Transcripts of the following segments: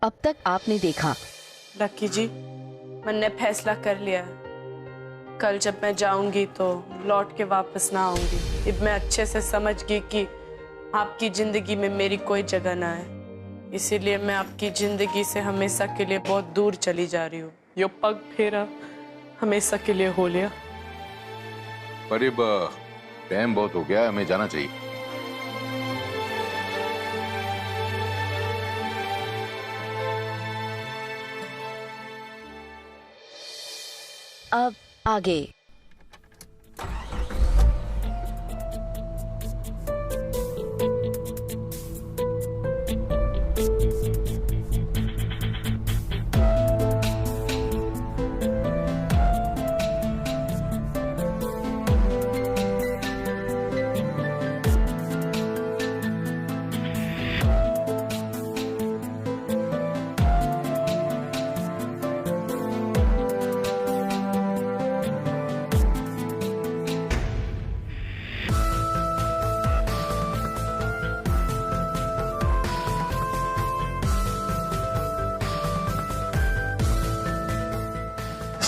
अब तक आपने देखा। लकी जी, मैंने फैसला कर लिया है। कल जब मैं जाऊंगी तो लौट के वापस ना आऊंगी। अब मैं अच्छे से समझ गई कि आपकी जिंदगी में मेरी कोई जगह ना है, इसीलिए मैं आपकी जिंदगी से हमेशा के लिए बहुत दूर चली जा रही हूँ। यो पग फेरा हमेशा के लिए हो लिया। पर अब टाइम बहुत हो गया, हमें जाना चाहिए। अब आगे।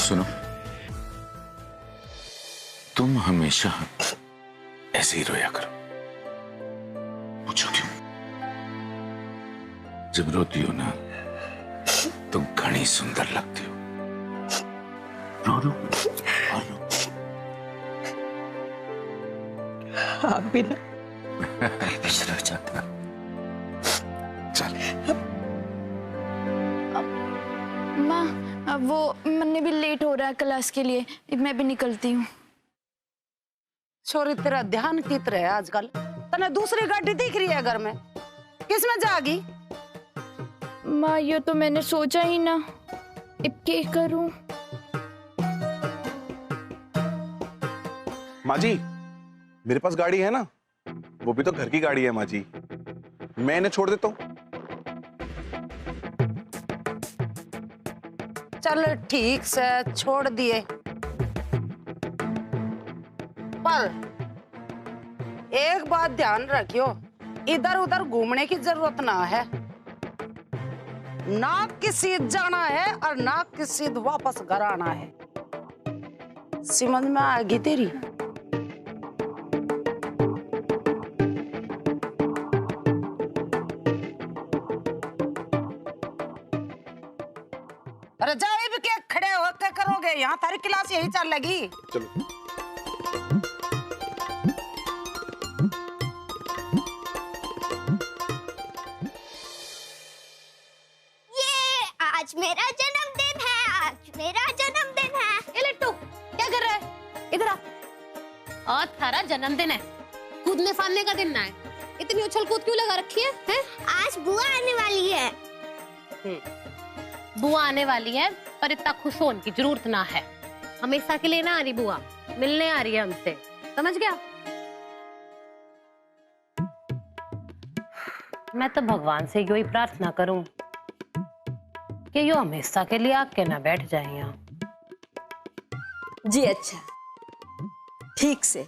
सुनो, तुम हमेशा ऐसे ही रोया करो। पूछो क्यों? जब रोती हो ना तो घनी सुंदर लगती हो। रो रो और रो। आप भी ना रो जाता। चल माँ, अब वो मन्ने भी लेट हो रहा है क्लास के लिए, मैं भी निकलती हूँ। छोरी, तेरा ध्यान किधर है आजकल? तने दूसरी गाड़ी दिख रही है घर में, किसमें जागी? माँ, ये तो मैंने सोचा ही ना, अब क्या करूँ? माँ जी, मेरे पास गाड़ी है ना, वो भी तो घर की गाड़ी है माँ जी, मैं इन्हें छोड़ देता हूँ। चल ठीक से छोड़ दिए, पर एक बात ध्यान रखियो, इधर उधर घूमने की जरूरत ना है। ना किसी जाना है और ना किसी वापस घर आना है। समझ में आ गई तेरी? अरे जाए भी क्या खड़े होकर करोगे? यहाँ तारी क्लास यही चल लगी। चलो। आज मेरा जन्मदिन है, आज मेरा जन्मदिन है। ए लट्टू, क्या कर रहा है? इधर आ। आज थारा जन्मदिन है, कूदने फाड़ने का दिन ना है। इतनी उछल कूद क्यों लगा रखी है? हैं? आज बुआ आने वाली है। बुआ आने वाली है, पर इतना खुश होने की जरूरत ना है। हमेशा के लिए ना आ रही बुआ, मिलने आ रही है हमसे, समझ गया? मैं तो भगवान से यही प्रार्थना करूं कि यो हमेशा के लिए आके ना बैठ जाए यहाँ। जी अच्छा, ठीक से,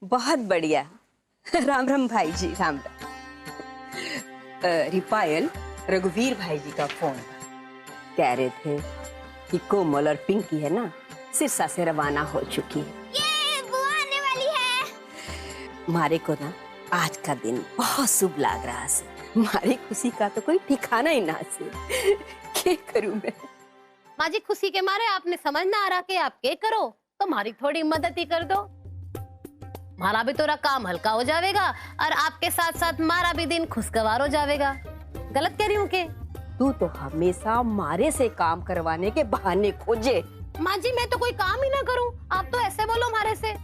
बहुत बढ़िया। राम राम भाई जी, राम राम। रिपायल, रघुवीर भाई जी का फोन कह रहे थे कि कोमल और पिंकी है ना, सिरसा से रवाना हो चुकी है। ये बुआ आने वाली है। मारे को ना आज का दिन बहुत शुभ लग रहा है। मारी खुशी का तो कोई ठिकाना ही ना से। क्या करूं मैं? माँ जी, खुशी के मारे आपने समझ ना आ रहा कि आप क्या करो, तो हमारी थोड़ी मदद ही कर दो। हमारा भी थोड़ा काम हल्का हो जाएगा और आपके साथ साथ हमारा भी दिन खुशगवार हो जाएगा। गलत कह रही हूँ के? तू तो हमेशा मारे से काम करवाने के बहाने खोजे। माँ जी, मैं तो कोई काम ही ना करूँ, आप तो ऐसे बोलो हमारे से।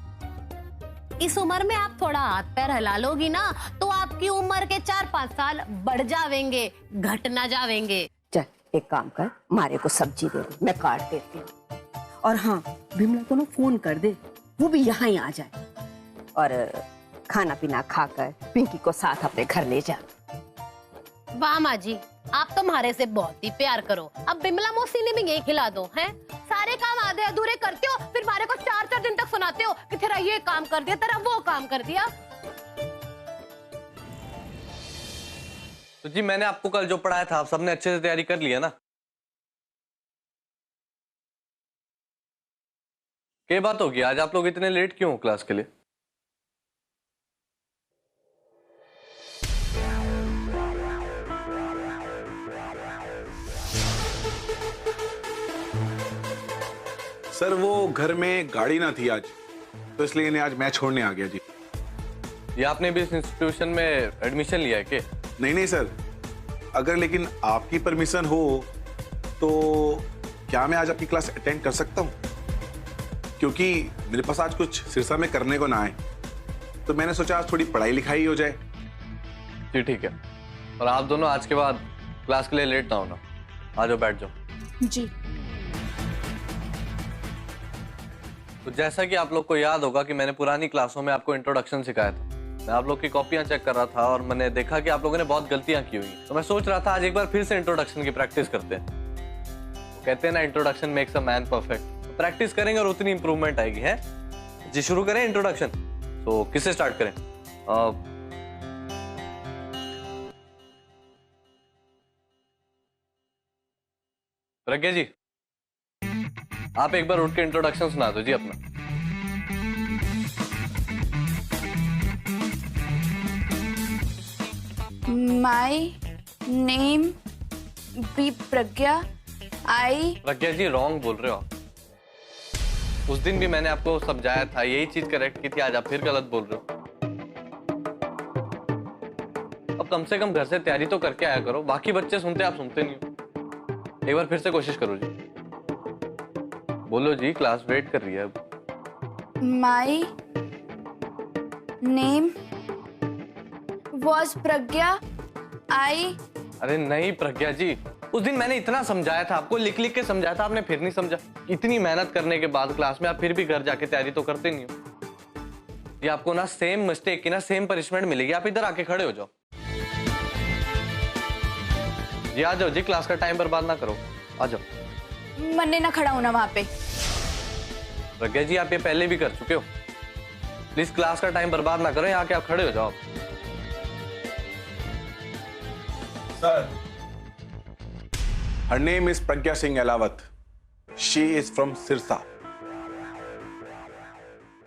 इस उम्र में आप थोड़ा हाथ पैर हिला लोगी ना, तो आपकी उम्र के 4-5 साल बढ़ जावेंगे, घट ना जावेंगे। चल एक काम कर, मारे को सब्जी दे दे, मैं काट देती हूँ। और हाँ, बिमला को ना फोन कर दे, वो भी यहाँ ही आ जाए और खाना पीना खाकर पिंकी को साथ अपने घर ले जा। वाह माँ जी, आप तो हमारे से बहुत ही प्यार करो। अब बिमला मौसी ने भी यही खिला दो, हैं? सारे काम आधे अधूरे करते हो, फिर हमारे को 4-4 दिन तक सुनाते हो कि तेरा ये काम कर दिया, तेरा वो काम कर दिया। तो जी मैंने आपको कल जो पढ़ाया था आप सबने अच्छे से तैयारी कर लिया ना? क्या बात होगी, आज आप लोग इतने लेट क्यों हो क्लास के लिए? सर वो घर में गाड़ी ना थी आज, तो इसलिए इन्हें आज मैं छोड़ने आ गया जी। ये आपने भी इस इंस्टीट्यूशन में एडमिशन लिया है क्या? नहीं सर, अगर लेकिन आपकी परमिशन हो तो क्या मैं आज आपकी क्लास अटेंड कर सकता हूँ? क्योंकि मेरे पास आज कुछ सिरसा में करने को ना है, तो मैंने सोचा आज थोड़ी पढ़ाई लिखाई हो जाए। जी ठीक है, और आप दोनों आज के बाद क्लास के लिए लेट ना होना। आ जाओ, बैठ जाओ। जी। तो जैसा कि आप लोग को याद होगा कि मैंने पुरानी क्लासों में आपको इंट्रोडक्शन सिखाया था। मैं आप लोग की कॉपियां चेक कर रहा था और मैंने देखा कि आप लोगों ने बहुत गलतियां की हुई, तो मैं सोच रहा था आज एक बार फिर से इंट्रोडक्शन की प्रैक्टिस करते हैं। कहते हैं ना, introduction makes a man perfect. तो प्रैक्टिस करेंगे और उतनी इंप्रूवमेंट आएगी। है जी, शुरू करें इंट्रोडक्शन। तो किससे स्टार्ट करें? प्रज्ञा जी, आप एक बार उठ के इंट्रोडक्शन सुना दो जी अपना। My name be Pragya. I. Pragya ji wrong बोल रहे हो आप। उस दिन भी मैंने आपको समझाया था, यही चीज करेक्ट की थी, आज आप फिर गलत बोल रहे हो। अब कम से कम घर से तैयारी तो करके आया करो। बाकी बच्चे सुनते, आप सुनते नहीं हो। एक बार फिर से कोशिश करो जी। बोलो जी, क्लास वेट कर रही है अब। माई नेम वॉज प्रज्ञा। आई। अरे नहीं प्रज्ञा जी, उस दिन मैंने इतना समझाया था आपको, लिख लिख के समझाया था, आपने फिर नहीं समझा। इतनी मेहनत करने के बाद क्लास में आप फिर भी घर जाके तैयारी तो करते नहीं हो। ये आपको ना सेम मिस्टेक की ना सेम पनिशमेंट मिलेगी। आप इधर आके खड़े हो जाओ जी। आ जाओ जी, क्लास का टाइम बर्बाद ना करो। आ जाओ। मन्ने ना खड़ा होना वहां पे। प्रज्ञा जी, आप ये पहले भी कर चुके हो। प्लीज क्लास का टाइम बर्बाद ना करो, यहाँ के आप खड़े हो जाओ। Sir, her name is Pragya Singh Elawat. She is from Sirsa.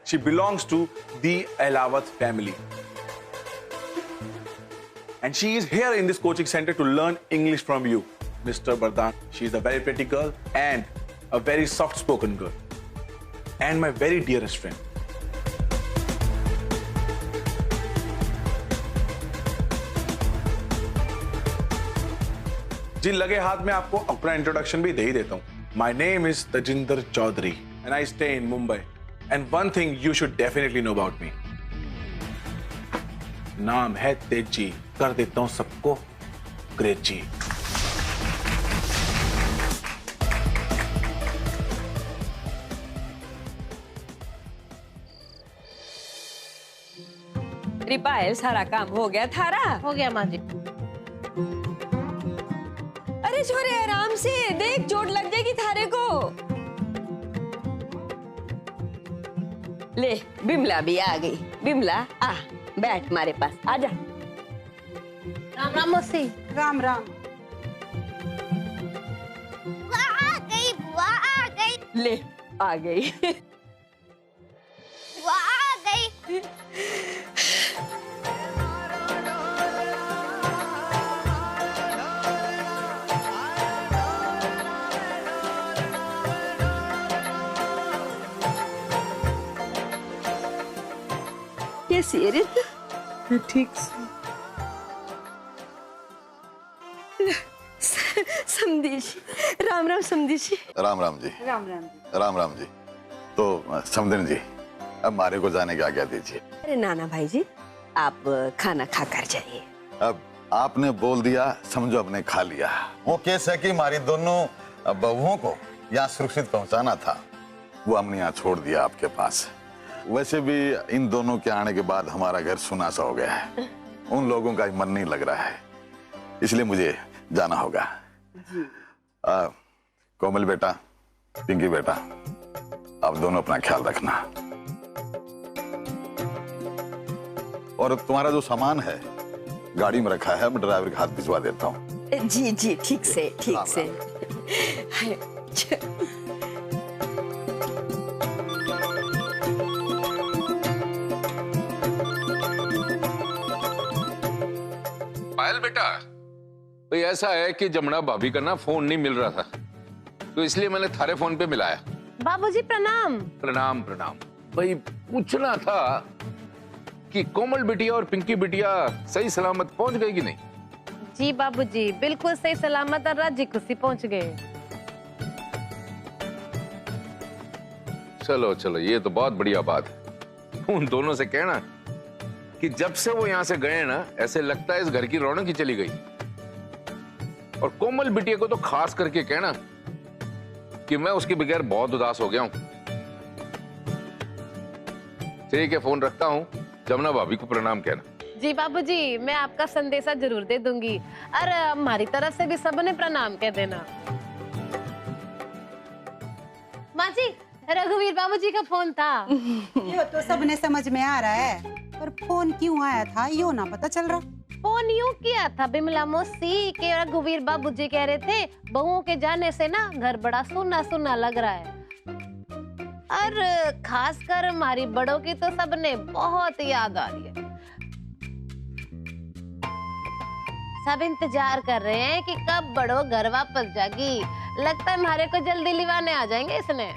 She belongs to the Elawat family. And she is here in this coaching center to learn English from you, Mr. Bardhan. She is a very pretty girl and a very soft-spoken girl. And my very dearest friend. जी लगे हाथ में आपको अपना introduction भी दे ही देता हूँ। My name is Tajinder Chaudhary and I stay in Mumbai. And one thing you should definitely know about me, नाम है तेजी। कर देता हूँ सबको ग्रेट जी। रिपायल, सारा काम हो गया थारा? हो गया माँ जी। अरे छोरे आराम से, देख चोट लग जाएगी थारे को। ले बिमला भी आ गई। बिमला आ, बैठ हमारे पास, आजा। राम राम मौसी। राम राम। बुआ आ गई, बुआ आ गई, ले आ गई। बुआ आ गई। कैसी है रे? ठीक समझी जी। राम राम समझी जी। राम राम जी। राम राम। राम राम जी। तो समझन जी, अब मारे को जाने की आज्ञा दीजिए। अरे नाना भाई जी, आप खाना खा कर जाइए। अब आपने बोल दिया, समझो अपने खा लिया। वो केस है कि हमारी दोनों बहुओं को यहाँ सुरक्षित पहुंचाना था, वो हमने यहाँ छोड़ दिया आपके पास। वैसे भी इन दोनों के आने के बाद हमारा घर सुना सा हो गया है। उन लोगों का मन नहीं लग रहा है, इसलिए मुझे जाना होगा। कोमल बेटा, पिंकी बेटा, आप दोनों अपना ख्याल रखना। और तुम्हारा जो सामान है गाड़ी में रखा है, मैं ड्राइवर के हाथ भिजवा देता हूँ। जी जी, ठीक से ठीक राम से। पायल बेटा, भाई ऐसा है कि जमुना भाभी का ना फोन नहीं मिल रहा था, तो इसलिए मैंने थारे फोन पे मिलाया। बाबूजी प्रणाम। प्रणाम प्रणाम। भाई पूछना था कि कोमल बिटिया और पिंकी बिटिया सही सलामत पहुंच गई कि नहीं? जी बाबूजी, बिल्कुल सही सलामत और राजी खुशी पहुंच गए। चलो चलो, ये तो बहुत बढ़िया बात है। उन दोनों से कहना कि जब से वो यहां से गए ना, ऐसे लगता है इस घर की रौनक ही चली गई। और कोमल बिटिया को तो खास करके कहना कि मैं उसके बगैर बहुत उदास हो गया हूं। ठीक है, फोन रखता हूं। जमुना भाभी को प्रणाम कहना। जी बाबूजी, मैं आपका संदेशा जरूर दे दूंगी। और हमारी तरफ से भी सबने प्रणाम कह देना। माँ जी, रघुवीर बाबूजी का फोन था। ये तो सबने समझ में आ रहा है, पर फोन क्यों आया था यो ना पता चल रहा। फोन यूं किया था बिमला मौसी के रघुवीर बाबूजी कह रहे थे बहुओं के जाने से ना घर बड़ा सुना सुना लग रहा है। और खासकर हमारी बड़ों की तो सबने बहुत याद आ रही है। सब इंतजार कर रहे हैं कि कब बड़ो घर वापस जागी। लगता है हमारे को जल्दी लिवाने आ जाएंगे इसने।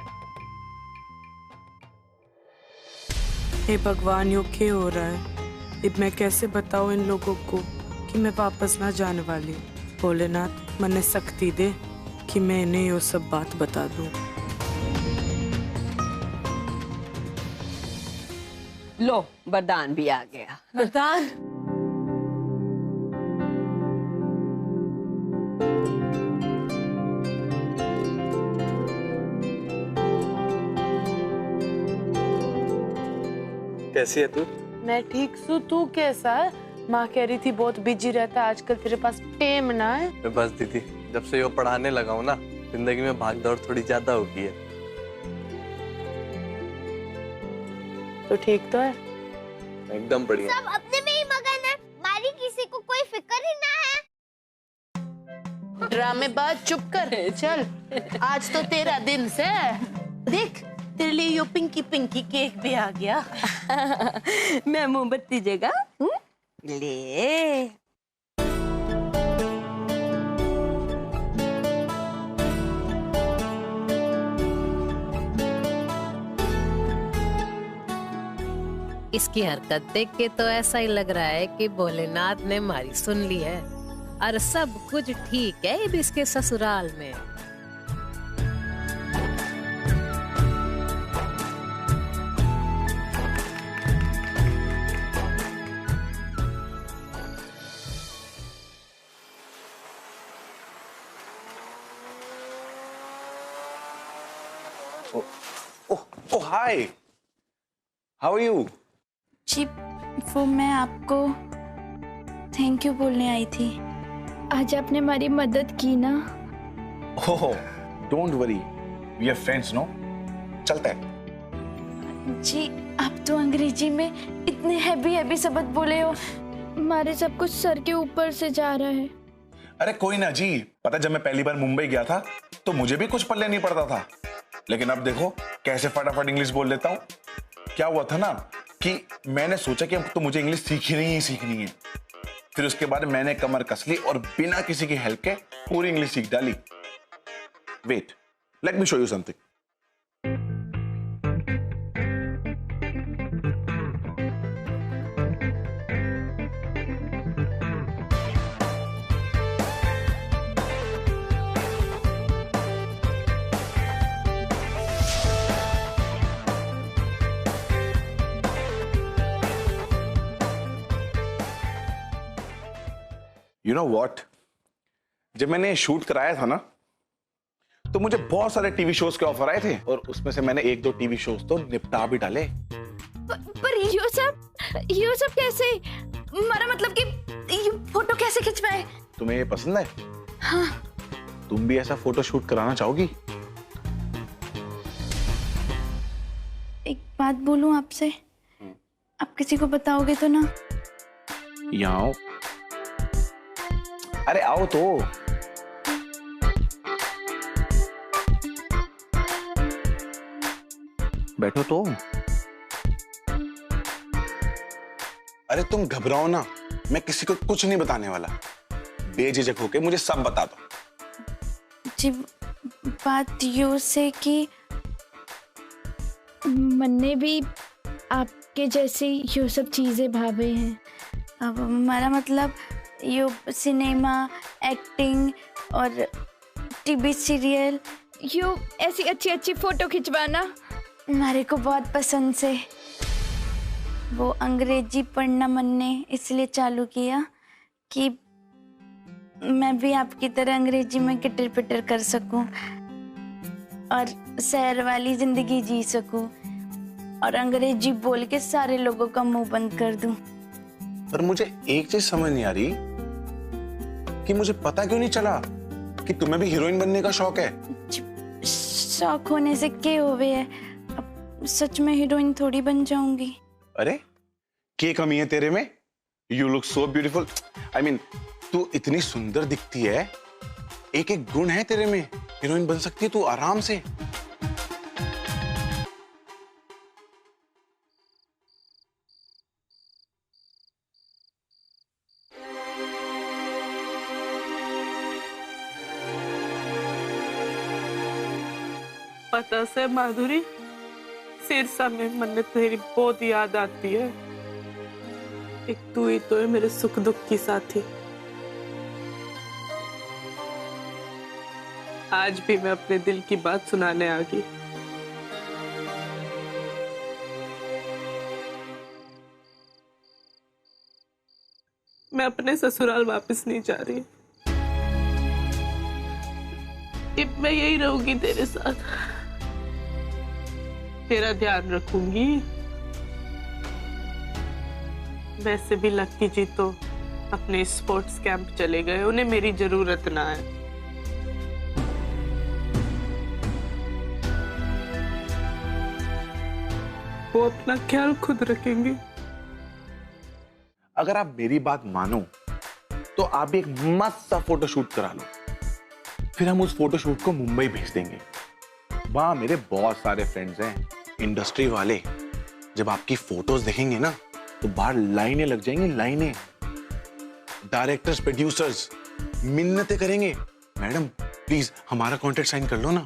हे भगवान, यो क्या हो रहा है? अब मैं कैसे बताऊं इन लोगों को कि मैं वापस ना जाने वाली। भोलेनाथ मने शक्ति दे कि मैं इन्हें ये सब बात बता दूं। लो, वरदान भी आ गया। वरदान? कैसी है तू? मैं ठीक हूँ, तू कैसा है? माँ कह रही थी बहुत बिजी रहता है आजकल, तेरे पास टाइम ना है। मैं बस दीदी, जब से यो पढ़ाने लगा हूँ ना, जिंदगी में भाग दौड़ थोड़ी ज्यादा हो गई है। तो ठीक तो है? एकदम बढ़िया। सब अपने में ही मगन है, हमारी किसी को कोई फिक्र ही ना है। ड्रामेबाज, चुप कर। चल, आज तो तेरा दिन से। देख, तेरे लिए यो पिंकी पिंकी केक भी आ गया। मैं मोमबत्ती जगा ले। इसकी हरकत देख के तो ऐसा ही लग रहा है कि भोलेनाथ ने हमारी सुन ली है और सब कुछ ठीक है अब इसके ससुराल में। Oh, hi. How are you? जी, वो मैं आपको थैंक यू बोलने आई थी। आज आपने हमारी मदद की ना। Oh, don't worry. We are friends, no? चलता है। जी, आप तो अंग्रेजी में इतने हैवी शब्द बोले हो, हमारे सब कुछ सर के ऊपर से जा रहा है। अरे कोई ना जी, पता जब मैं पहली बार मुंबई गया था तो मुझे भी कुछ पल्ले नहीं पड़ता था, लेकिन अब देखो कैसे फटाफट इंग्लिश बोल लेता हूँ। क्या हुआ था ना कि मैंने सोचा कि अब तो मुझे इंग्लिश सीखनी ही सीखनी है। फिर उसके बाद मैंने कमर कस ली और बिना किसी की हेल्प के पूरी इंग्लिश सीख डाली। Wait, let me show you something. You know what? जब मैंने शूट कराया था ना तो मुझे बहुत सारे टीवी शोज के ऑफर आए थे और उसमें से मैंने 1-2 टीवी शोज तो निपटा भी डाले। पर ये सब कैसे? हमारा मतलब कि ये फोटो कैसे खिंचवाए? तुम्हें ये पसंद है? हाँ। तुम भी ऐसा फोटो शूट कराना चाहोगी? एक बात बोलूं आपसे, आप किसी को बताओगे तो ना? यहाँ आओ। अरे आओ तो। बैठो तो। अरे तुम घबराओ ना, मैं किसी को कुछ नहीं बताने वाला। बेझिझक होके मुझे सब बता दो। जी बात यूँ से कि मैंने भी आपके जैसी यो सब चीज़ें भावे हैं। अब हमारा मतलब यो सिनेमा, एक्टिंग और टीवी सीरियल, यो ऐसी अच्छी अच्छी फोटो खिंचवाना हमारे को बहुत पसंद से। वो अंग्रेजी पढ़ना मन ने इसलिए चालू किया कि मैं भी आपकी तरह अंग्रेजी में किटर पिटर कर सकूं और शहर वाली जिंदगी जी सकूं और अंग्रेजी बोल के सारे लोगों का मुंह बंद कर दूं। पर मुझे एक चीज समझ नहीं आ रही कि मुझे पता क्यों नहीं चला कि तुम्हें भी हीरोइन बनने का शौक है। शौक होने से क्या होवे है, अब सच में हीरोइन थोड़ी बन जाऊंगी। अरे क्या कमी है तेरे में? You look so beautiful. I mean तू इतनी सुंदर दिखती है, एक एक गुण है तेरे में, हीरोइन बन सकती है तू आराम से। पता से माधुरी, सिरसा में मन तेरी बहुत याद आती है। एक तू ही तो है मेरे सुख दुख की साथी। आज भी मैं अपने दिल की बात सुनाने आ गई। मैं अपने ससुराल वापस नहीं जा रही। अब मैं यही रहूंगी तेरे साथ, तेरा ध्यान रखूंगी। वैसे भी लक्की जी तो अपने स्पोर्ट्स कैंप चले गए, उन्हें मेरी जरूरत ना है। वो अपना ख्याल खुद रखेंगे। अगर आप मेरी बात मानो तो आप भी एक मस्त सा फोटो शूट करा लो, फिर हम उस फोटो शूट को मुंबई भेज देंगे। वहां मेरे बहुत सारे फ्रेंड्स हैं, इंडस्ट्री वाले। जब आपकी फोटोज देखेंगे ना तो बाहर लाइनें लग जाएंगी, लाइनें। डायरेक्टर्स, प्रोड्यूसर्स मिन्नतें करेंगे, मैडम प्लीज हमारा कॉन्ट्रैक्ट साइन कर लो ना।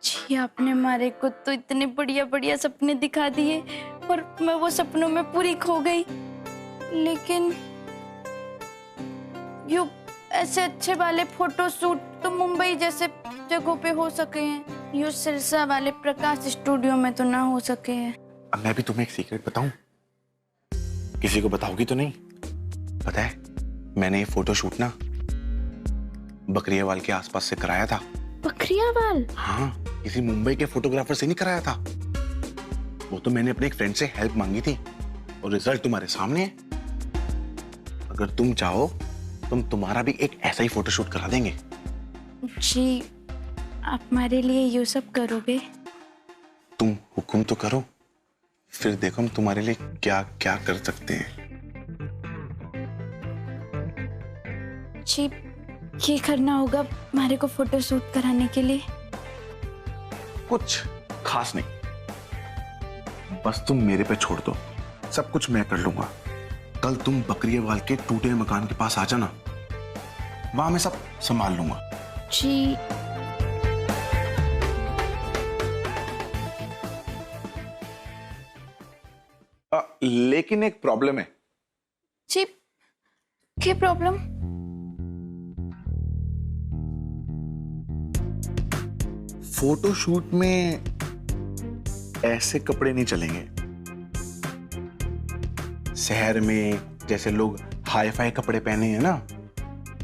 जी आपने हमारे को तो इतने बढ़िया बढ़िया सपने दिखा दिए और मैं वो सपनों में पूरी खो गई। लेकिन यो ऐसे अच्छे वाले फोटो शूट तो मुंबई जैसे जगहों पे हो सके हैं, यो सिरसा वाले प्रकाश स्टूडियो में तो ना हो सके हैं। अब मैं भी तुम्हें एक सीक्रेट बताऊं, किसी को बताओगी तो नहीं? पता है मैंने ये फोटो शूट ना बकरियावाल के आसपास से कराया था। बकरियावाल? हाँ, किसी मुंबई के फोटोग्राफर से नहीं कराया था। वो तो मैंने अपने एक फ्रेंड से हेल्प मांगी थी और रिजल्ट तुम्हारे सामने है। अगर तुम चाहो तुम तुम्हारा भी एक ऐसा ही फोटोशूट करा देंगे। जी आप हमारे लिए ये सब करोगे? तुम हुक्म तो करो, फिर देखो हम तुम्हारे लिए क्या क्या कर सकते हैं। जी ये करना होगा हमारे को फोटो शूट कराने के लिए? कुछ खास नहीं, बस तुम मेरे पे छोड़ दो, सब कुछ मैं कर लूंगा। कल तुम बकरियावाल के टूटे मकान के पास आ जाना, वहां मैं सब संभाल लूंगा। जी लेकिन एक प्रॉब्लम है। जी क्या प्रॉब्लम? फोटो शूट में ऐसे कपड़े नहीं चलेंगे। शहर में जैसे लोग हाई फाई कपड़े पहने हैं ना,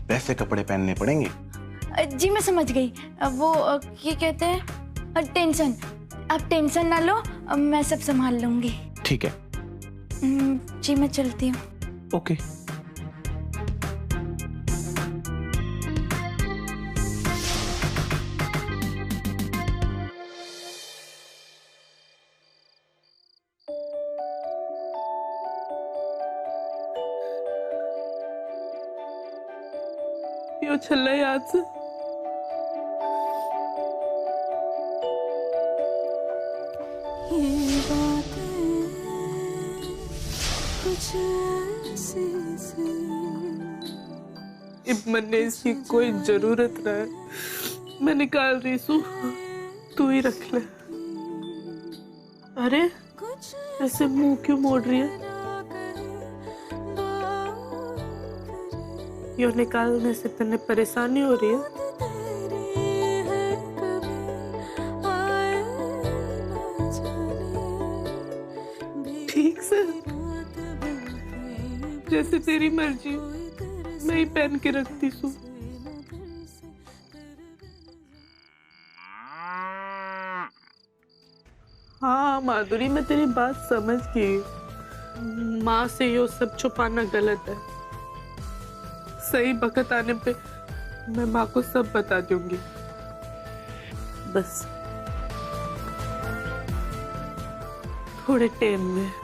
वैसे कपड़े पहनने पड़ेंगे। जी मैं समझ गई। वो ये कहते हैं टेंशन। आप टेंशन ना लो, मैं सब संभाल लूंगी। ठीक है। जी मैं चलती हूँ। ओके। यो छल्ला याद से इब मन्ने इसकी कोई जरूरत ना है। मैं निकाल रही हूँ, तू ही रख ले। अरे ऐसे मुंह क्यों मोड़ रही है? यो निकालने से तन्ने परेशानी हो रही है? ठीक से, जैसे तेरी मर्जी, मैं ही पहन के रखती हूँ। हाँ माधुरी, मैं तेरी बात समझ गई। माँ से यो सब छुपाना गलत है। सही वक्त आने पे मैं माँ को सब बता दूंगी। बस थोड़े टाइम में।